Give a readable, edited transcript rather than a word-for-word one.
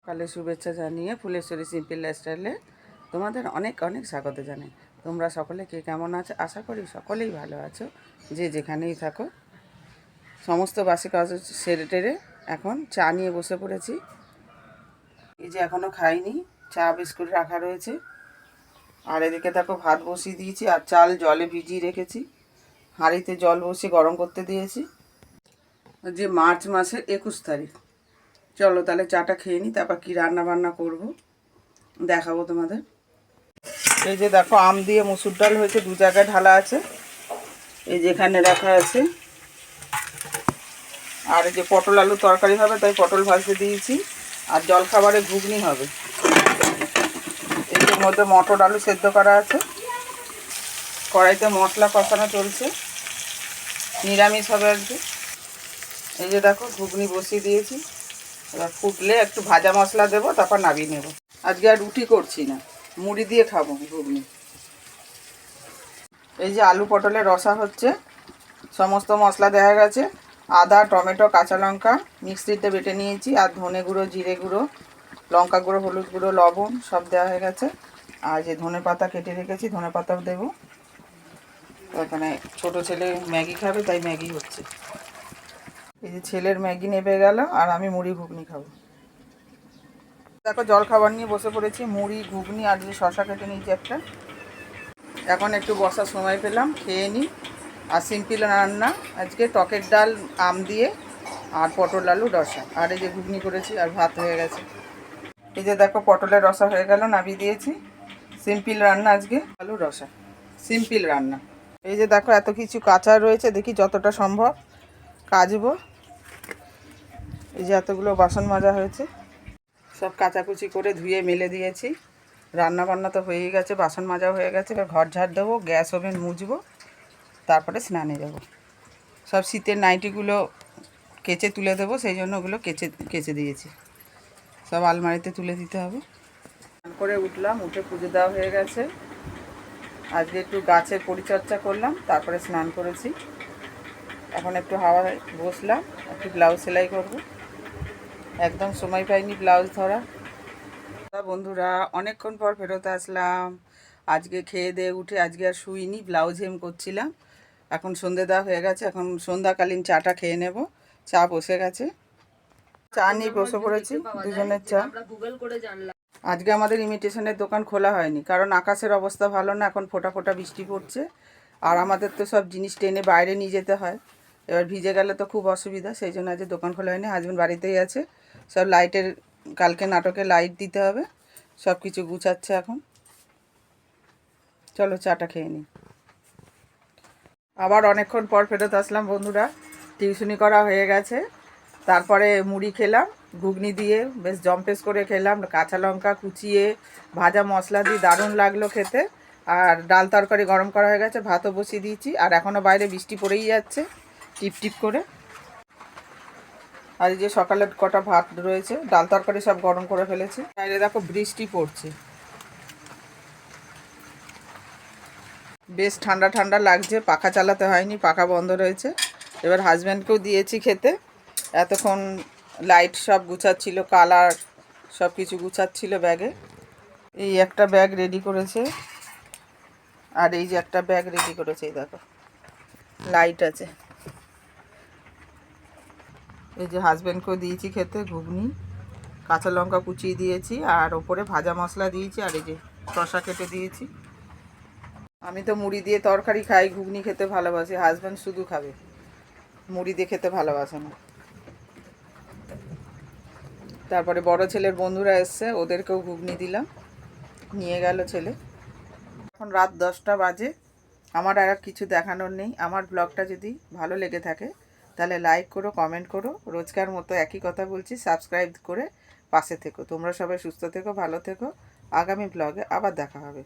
সকালে শুভেচ্ছা জানিয়ে ফুলেশ্বরী সিম্পল লাইফস্টাইলে তোমাদের অনেক অনেক স্বাগত জানাই। তোমরা সকলে কে কেমন আছো? আশা করি সকলেই ভালো আছো, যে যেখানেই থাকো। সমস্ত বাসি কাজ সেরে টেরে এখন চা নিয়ে বসে পড়েছি। এই যে এখনও খাইনি, চা বিস্কুট রাখা রয়েছে। আর এদিকে দেখো ভাত বসিয়ে দিয়েছি আর চাল জলে ভিজিয়ে রেখেছি। হাঁড়িতে জল বসিয়ে গরম করতে দিয়েছি। যে মার্চ মাসের 21 তারিখ। চলো তাহলে চাটা খেয়ে নিই, তারপর কী রান্না বান্না করবো দেখাবো তোমাদের। এই যে দেখো আম দিয়ে মুসুর ডাল হয়েছে, 2 জায়গায় ঢালা আছে। এই যেখানে রাখা আছে। আর এই যে পটল আলু তরকারি হবে, তাই পটল ভাজতে দিয়েছি। আর জলখাবারে ঘুগনি হবে। এর মধ্যে মটর আলু সেদ্ধ করা আছে। কড়াইতে মশলা কষানো চলছে, নিরামিষ হবে আজকে। এই যে দেখো ঘুগনি বসিয়ে দিয়েছি। এবার ফুটলে একটু ভাজা মশলা দেবো, তারপর নামিয়ে নেব। আজকে আর রুটি করছি না, মুড়ি দিয়ে খাবো ঘুগনি। এই যে আলু পটলের রসা হচ্ছে, সমস্ত মশলা দেওয়া গেছে। আদা, টমেটো, কাঁচা লঙ্কা মিক্সিতে বেটে নিয়েছি। আর ধনে গুঁড়ো, জিরে গুঁড়ো, লঙ্কা গুঁড়ো, হলুদ গুঁড়ো, লবণ সব দেওয়া হয়ে গেছে। আর যে ধনে পাতা কেটে রেখেছি, ধনে পাতাও দেবো। এখানে ছোটো ছেলে ম্যাগি খাবে, তাই ম্যাগি হচ্ছে। এই যে ছেলের ম্যাগি নেবে গেল, আর আমি মুড়ি ঘুগনি খাবো। দেখো জল খাবার নিয়ে বসে পড়েছি, মুড়ি ঘুগনি আর যে শশা কেটে নিয়েছি একটা। এখন একটু বসার সময় পেলাম, খেয়ে নিই। আর সিম্পল রান্না আজকে টকের ডাল আম দিয়ে আর পটল আলু রসা। আর এই যে ঘুগনি করেছি, আর ভাত হয়ে গেছে। এই যে দেখো পটলের রসা হয়ে গেল, নামিয়ে দিয়েছি। সিম্পল রান্না আজকে, আলু রসা, সিম্পল রান্না। এই যে দেখো এত কিছু কাঁচা রয়েছে, দেখি যতটা সম্ভব কাচবো। এই যে এতগুলো বাসন মাজা হয়েছে, সব কাচাকুচি করে ধুয়ে মেলে দিয়েছি। রান্না বান্না তো হয়েই গেছে, বাসন মাজা হয়ে গেছে। এবার ঘর ঝাড় দেবো, গ্যাস ওভেন মুছবো, তারপরে স্নানে যাব। সব শীতের নাইটিগুলো কেচে তুলে দেবো, সেই জন্য ওগুলো কেচে দিয়েছি। সব আলমারিতে তুলে দিতে হবে। স্নান করে উঠলাম, উঠে পুজো দেওয়া হয়ে গেছে। আজকে একটু গাছের পরিচর্যা করলাম, তারপরে স্নান করেছি। এখন একটু হাওয়ায় বসলাম, একটু ব্লাউজ সেলাই করব। একদম সময় পাইনি ব্লাউজ ধরা। বন্ধুরা অনেকক্ষণ পর ফেরত আসলাম। আজকে খেয়ে দিয়ে উঠে আজকে আর শুইনি, ব্লাউজ হেম করছিলাম। এখন সন্ধে দেওয়া হয়ে গেছে, এখন সন্ধ্যাকালীন চাটা খেয়ে নেব। চা বসে গেছে, চা নিয়ে বসে পড়েছি, দুজনের চা। আজকে আমাদের ইমিটেশনের দোকান খোলা হয়নি, কারণ আকাশের অবস্থা ভালো না, এখন ফোঁটা ফোঁটা বৃষ্টি পড়ছে। আর আমাদের তো সব জিনিস টেনে বাইরে নিয়ে যেতে হয়, এবার ভিজে গেলে তো খুব অসুবিধা, সেই জন্য আজকে দোকান খোলা হয়নি। হাজব্যান্ড বাড়িতেই আছে। সব লাইটের, কালকে নাটকে লাইট দিতে হবে, সব কিছু গুছাচ্ছে এখন। চলো চাটা খেয়ে নিই। আবার অনেকক্ষণ পর ফেরত আসলাম বন্ধুরা। টিউশনি করা হয়ে গেছে, তারপরে মুড়ি খেলাম ঘুগনি দিয়ে, বেশ জম্পেস করে খেলাম। কাঁচা লঙ্কা কুচিয়ে ভাজা মশলা দিয়ে দারুণ লাগলো খেতে। আর ডাল তরকারি গরম করা হয়ে গেছে, ভাতও বসিয়ে দিয়েছি। আর এখনও বাইরে বৃষ্টি পড়েই যাচ্ছে টিপ টিপ করে। আর এই যে সকালে কটা ভাত রয়েছে, ডাল তরকারি সব গরম করে ফেলেছি। বাইরে দেখো বৃষ্টি পড়ছে, বেশ ঠান্ডা ঠান্ডা লাগছে। পাখা চালাতে হয়নি, পাখা বন্ধ রয়েছে। এবার হাজব্যান্ডকেও দিয়েছি খেতে। এতক্ষণ লাইট সব গুছাচ্ছিল, কালার সব কিছু গুছাচ্ছিল ব্যাগে। এই একটা ব্যাগ রেডি করেছে, আর এই যে একটা ব্যাগ রেডি করেছে। এই দেখো লাইট আছে। এই যে হাজব্যান্ডকেও দিয়েছি খেতে ঘুগনি, কাঁচা লঙ্কা কুচিয়ে দিয়েছি, আর ওপরে ভাজা মশলা দিয়েছি। আর এই যে শসা কেটে দিয়েছি। আমি তো মুড়ি দিয়ে তরকারি খাই, ঘুগনি খেতে ভালোবাসি। হাজব্যান্ড শুধু খাবে, মুড়ি দিয়ে খেতে ভালোবাসে না। তারপরে বড় ছেলের বন্ধুরা এসছে, ওদেরকেও ঘুগনি দিলাম, নিয়ে গেল ছেলে। এখন রাত 10টা বাজে। আমার আর কিছু দেখানোর নেই। আমার ব্লগটা যদি ভালো লেগে থাকে তাহলে লাইক করো, কমেন্ট করো। রোজকার মতো একই কথা বলছি, সাবস্ক্রাইব করে পাশে থেকো। তোমরা সবাই সুস্থ থেকো, ভালো থেকো। আগামী ব্লগে আবার দেখা হবে।